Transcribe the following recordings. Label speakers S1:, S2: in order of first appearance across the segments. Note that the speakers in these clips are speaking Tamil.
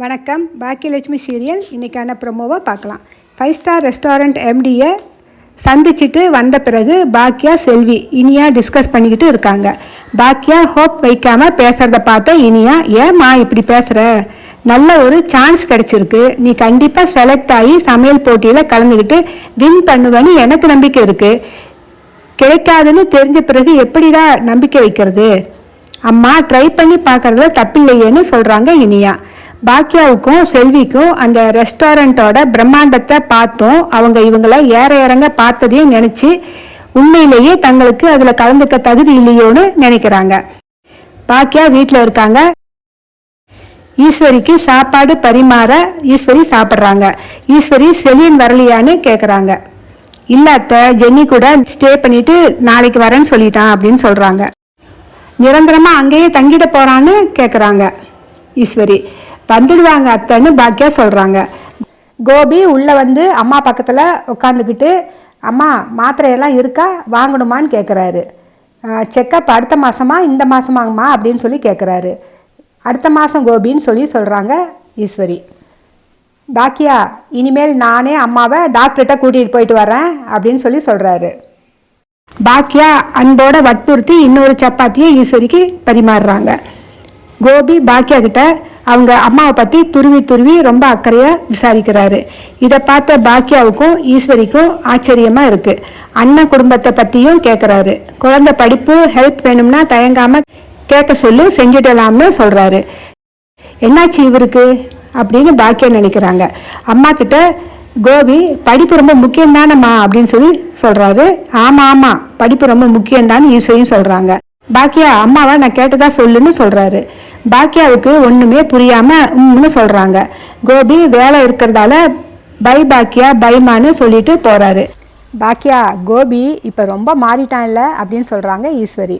S1: வணக்கம். பாக்கியலட்சுமி சீரியல் இன்றைக்கான ப்ரொமோவை பார்க்கலாம். 5 ஸ்டார் ரெஸ்டாரண்ட் எம்டியை சந்திச்சுட்டு வந்த பிறகு பாக்கியா செல்வி இனியா டிஸ்கஸ் பண்ணிக்கிட்டு இருக்காங்க. பாக்கியா ஹோப் வைக்காமல் பேசுகிறத பார்த்த இனியா, ஏம்மா இப்படி பேசுகிற, நல்ல ஒரு சான்ஸ் கிடச்சிருக்கு, நீ கண்டிப்பாக செலக்ட் ஆகி சமையல் போட்டியில் கலந்துக்கிட்டு வின் பண்ணுவேன்னு எனக்கு நம்பிக்கை இருக்குது, கிடைக்காதுன்னு தெரிஞ்ச பிறகு எப்படிடா நம்பிக்கை வைக்கிறது, அம்மா ட்ரை பண்ணி பார்க்குறதுல தப்பில்லையேன்னு சொல்கிறாங்க இனியா. பாக்கியாவுக்கும் செல்விக்கும் அந்த ரெஸ்டாரண்ட்டோட பிரம்மாண்டத்தை பார்த்தோம் அவங்க இவங்களை ஏற இறங்க பார்த்ததையும் நினச்சி உண்மையிலேயே தங்களுக்கு அதில் கலந்துக்க தகுதி இல்லையோன்னு நினைக்கிறாங்க. பாக்கியா வீட்டில் இருக்காங்க. ஈஸ்வரிக்கு சாப்பாடு பரிமாற ஈஸ்வரி சாப்பிட்றாங்க. ஈஸ்வரி செலியன் வரலையான்னு கேட்குறாங்க. இல்லாத ஜென்னி கூட ஸ்டே பண்ணிட்டு நாளைக்கு வரேன்னு சொல்லிட்டான் அப்படின்னு சொல்கிறாங்க. நிரந்தரமாக அங்கேயே தங்கிட போகிறான்னு கேட்குறாங்க ஈஸ்வரி. வந்துடுவாங்க அத்தைன்னு பாக்கியா சொல்கிறாங்க. கோபி உள்ளே வந்து அம்மா பக்கத்தில் உட்காந்துக்கிட்டு, அம்மா மாத்திரையெல்லாம் இருக்கா, வாங்கணுமான்னு கேட்குறாரு. செக்கப் அடுத்த மாதமா இந்த மாதமாங்கம்மா அப்படின்னு சொல்லி கேட்குறாரு. அடுத்த மாதம் கோபின்னு சொல்கிறாங்க ஈஸ்வரி. பாக்கியா, இனிமேல் நானே அம்மாவை டாக்டர்கிட்ட கூட்டிகிட்டு போயிட்டு வரேன் அப்படின்னு சொல்கிறாரு. பாக்கியா அன்போட வற்புறுத்தி இன்னொரு சப்பாத்தியை ஈஸ்வரிக்கு பரிமாறுறாங்க. கோபி பாக்கியா கிட்ட அவங்க அம்மாவை பற்றி துருவி ரொம்ப அக்கறையாக விசாரிக்கிறாரு. இதை பார்த்த பாக்கியாவுக்கும் ஈஸ்வரிக்கும் ஆச்சரியமாக இருக்குது. அண்ணன் குடும்பத்தை பற்றியும் கேட்குறாரு. குழந்தை படிப்பு ஹெல்ப் வேணும்னா தயங்காமல் கேட்க சொல்லி செஞ்சிடலாம்னு சொல்கிறாரு. என்னாச்சு இவருக்கு அப்படின்னு பாக்கியா நினைக்கிறாங்க. அம்மா கிட்ட கோபி படிப்பு ரொம்ப முக்கியம்தானம்மா அப்படின்னு சொல்கிறாரு. ஆமாம் படிப்பு ரொம்ப முக்கியம்தான்னு ஈஸ்வரியும் சொல்கிறாங்க. பாக்கியா, அம்மாவை நான் கேட்டதா சொல்லுன்னு சொல்கிறாரு. பாக்கியாவுக்கு ஒன்றுமே புரியாமல் சொல்கிறாங்க. கோபி வேலை இருக்கிறதால பை பாக்கியா பைமான்னு சொல்லிட்டு போகிறாரு. பாக்கியா, கோபி இப்போ ரொம்ப மாறிட்டான்ல அப்படின்னு சொல்கிறாங்க ஈஸ்வரி.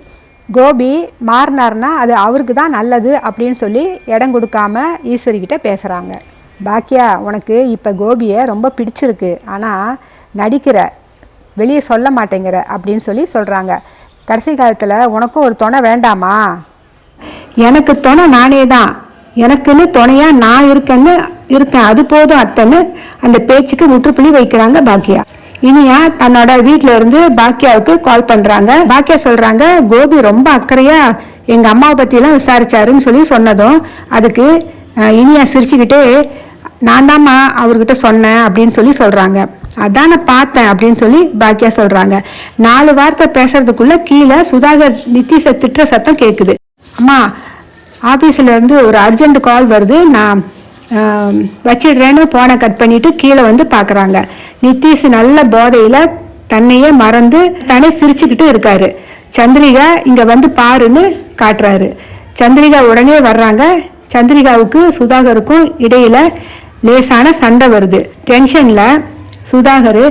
S1: கோபி மாறினார்னா அது அவருக்கு தான் நல்லது அப்படின்னு சொல்லி இடம் கொடுக்காம ஈஸ்வரிக்கிட்ட பேசுகிறாங்க. பாக்கியா, உனக்கு இப்போ கோபியை ரொம்ப பிடிச்சிருக்கு, ஆனால் நடிக்கிற, வெளியே சொல்ல மாட்டேங்கிற அப்படின்னு சொல்கிறாங்க. கடைசி காலத்தில் உனக்கும் ஒரு துணை வேண்டாமா? எனக்கு துணை நானே தான், எனக்குன்னு துணையாக நான் இருக்கேன், அது போதும் அத்தைன்னு அந்த பேச்சுக்கு முற்றுப்புள்ளி வைக்கிறாங்க பாக்கியா. இனியா தன்னோட வீட்டில் இருந்து பாக்கியாவுக்கு கால் பண்ணுறாங்க. பாக்கியா சொல்கிறாங்க, கோபி ரொம்ப அக்கறையாக எங்கள் அம்மாவை பற்றிலாம் விசாரிச்சாருன்னு சொன்னதும் அதுக்கு இனியா சிரிச்சுக்கிட்டே, நான் தாம்மா அவர்கிட்ட சொன்னேன் அப்படின்னு சொல்கிறாங்க. அதான் நான் பார்த்தேன் அப்படின்னு பாக்கியா சொல்கிறாங்க. 4 வார்த்தை பேசுறதுக்குள்ளே கீழே சுதாகர் நித்திஷை திட்டுற சத்தம் கேட்குது. அம்மா, ஆஃபீஸில் இருந்து ஒரு அர்ஜென்ட் கால் வருது, நான் வச்சிடுறேன்னு போனை கட் பண்ணிவிட்டு கீழே வந்து பார்க்குறாங்க. நித்திஷ் நல்ல போதையில் தன்னையே மறந்து தானே சிரிச்சுக்கிட்டு இருக்காரு. சந்திரிகா இங்கே வந்து பாருன்னு காட்டுறாரு. சந்திரிகா உடனே வர்றாங்க. சந்திரிகாவுக்கு சுதாகருக்கும் இடையில் லேசான சண்டை வருது. டென்ஷனில் சுதாகர்,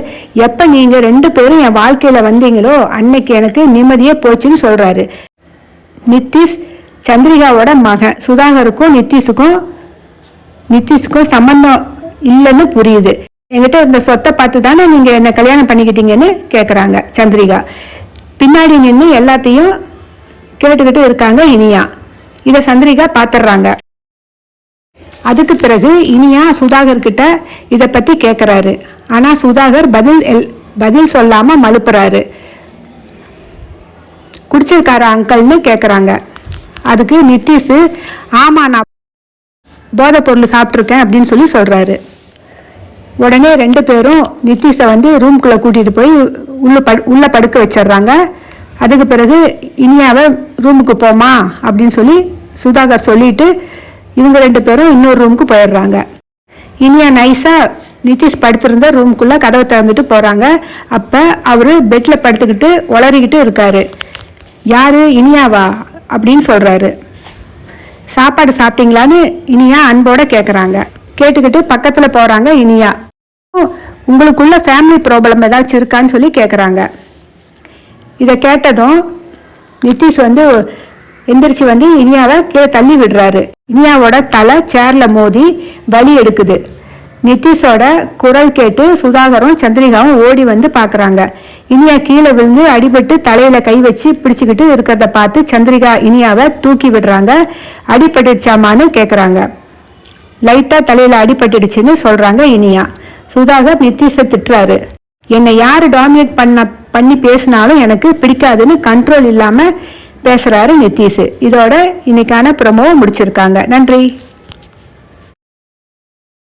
S1: எப்போ நீங்கள் 2 பேரும் என் வாழ்க்கையில் வந்தீங்களோ அன்னைக்கு எனக்கு நிம்மதியே போச்சுன்னு சொல்கிறாரு. நித்திஷ் சந்திரிகாவோட மகன். சுதாகருக்கும் நித்திஷுக்கும் சம்மந்தம் இல்லைன்னு புரியுது. என்கிட்ட இந்த சொத்தை பார்த்து தானே நீங்கள் என்னை கல்யாணம் பண்ணிக்கிட்டீங்கன்னு கேட்குறாங்க சந்திரிகா. பின்னாடி நின்று எல்லாத்தையும் கேட்டுக்கிட்டு இருக்காங்க இனியா. இதை சந்திரிகா பார்த்துடுறாங்க. அதுக்கு பிறகு இனியா சுதாகர்கிட்ட இதை பற்றி கேட்குறாரு. ஆனால் சுதாகர் பதில் சொல்லாமல் மழுப்புறாரு. குடிச்சிருக்காரா அங்கிள்னு கேட்குறாங்க. அதுக்கு நித்திஷ், ஆமாம் நான் போதை பொருள் சாப்பிட்ருக்கேன் அப்படின்னு சொல்கிறாரு. உடனே 2 பேரும் நித்திஷை வந்து ரூம்குள்ளே கூட்டிகிட்டு போய் உள்ளே படுக்க வச்சிடுறாங்க. அதுக்கு பிறகு இனியாவை ரூமுக்கு போமா அப்படின்னு சுதாகர் சொல்லிட்டு இவங்க 2 பேரும் இன்னொரு ரூமுக்கு போயிடுறாங்க. இனியா நைஸாக நிதிஷ் படுத்திருந்த ரூமுக்குள்ளே கதவை திறந்துட்டு போகிறாங்க. அப்போ அவர் பெட்டில் படுத்துக்கிட்டு உளறிக்கிட்டு இருக்காரு. யார், இனியாவா அப்படின்னு சொல்கிறாரு. சாப்பாடு சாப்பிட்டீங்களான்னு இனியா அன்போட கேட்குறாங்க. கேட்டுக்கிட்டு பக்கத்தில் போகிறாங்க இனியா. உங்களுக்குள்ள ஃபேமிலி ப்ராப்ளம் ஏதாச்சும் இருக்கான்னு கேட்குறாங்க. இதை கேட்டதும் நிதிஷ் வந்து எந்திரிச்சு வந்து இனியாவை கீழே தள்ளி விடுறாரு. இனியாவோட தலை சேரில் மோதி வலி எடுக்குது. நிதிஷோட குரல் கேட்டு சுதாகரும் சந்திரிகாவும் ஓடி வந்து பார்க்குறாங்க. இனியா கீழே விழுந்து அடிபட்டு தலையில் கை வச்சு பிடிச்சிக்கிட்டு இருக்கிறத பார்த்து சந்திரிகா இனியாவை தூக்கி விடுறாங்க. அடிபட்டுச்சாமான்னு கேட்குறாங்க. லைட்டாக தலையில் அடிபட்டுடுச்சுன்னு சொல்கிறாங்க இனியா. சுதாகர் நித்தீஷை திட்டுறாரு. என்னை யார் டாமினேட் பண்ணி பேசினாலும் எனக்கு பிடிக்காதுன்னு கண்ட்ரோல் இல்லாமல் பேசுகிறாரு நித்தீஷ். இதோட இன்னைக்கான ப்ரோமோவை முடிச்சிருக்காங்க. நன்றி.